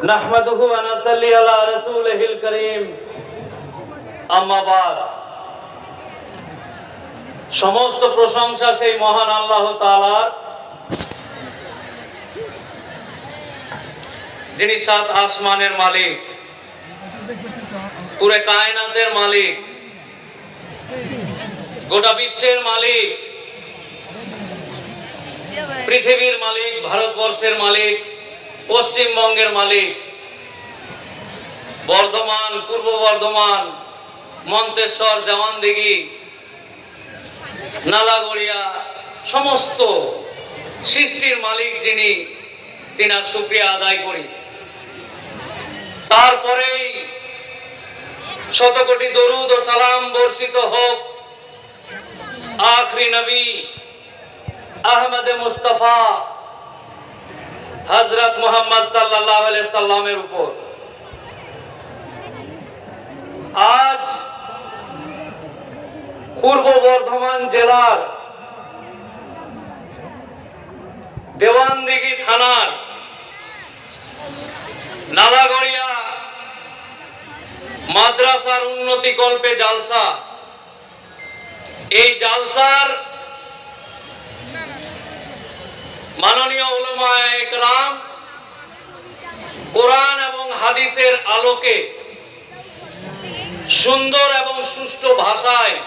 নাহমাদুহু ওয়া নাসাল্লি আলা রাসূলিহিল কারীম। আম্মা বাদ। সমস্ত প্রশংসা সেই মহান আল্লাহ তাআলার, যিনি সাত আসমানের মালিক, পুরো কায়নাতের মালিক, গোটা বিশ্বের মালিক, পৃথিবীর মালিক, ভারতবর্ষের মালিক, পশ্চিমবঙ্গের মালিক, বর্ধমান, পূর্ব বর্ধমান, মন্তেশ্বর, জওয়ানদিঘি, নালাগড়িয়া, সমস্ত সৃষ্টির মালিক যিনি, তিনার শুকরিয়া আদায় করি। তারপরেই শত কোটি দরুদ ও সালাম বর্ষিত হোক আখরি নবী আহমদে মুস্তাফা হযরত মুহাম্মদ সাল্লাল্লাহু আলাইহি সাল্লামের উপর। আজ পূর্ব বর্ধমান জেলার দেওয়ানদিঘি থানার নালাগড়িয়া মাদ্রাসার উন্নতি কল্পে জালসা। এই জালসার মাননীয় উলামায়ে ইকরাম কোরআন এবং হাদিসের আলোকে সুন্দর এবং সুষ্ঠু ভাষায়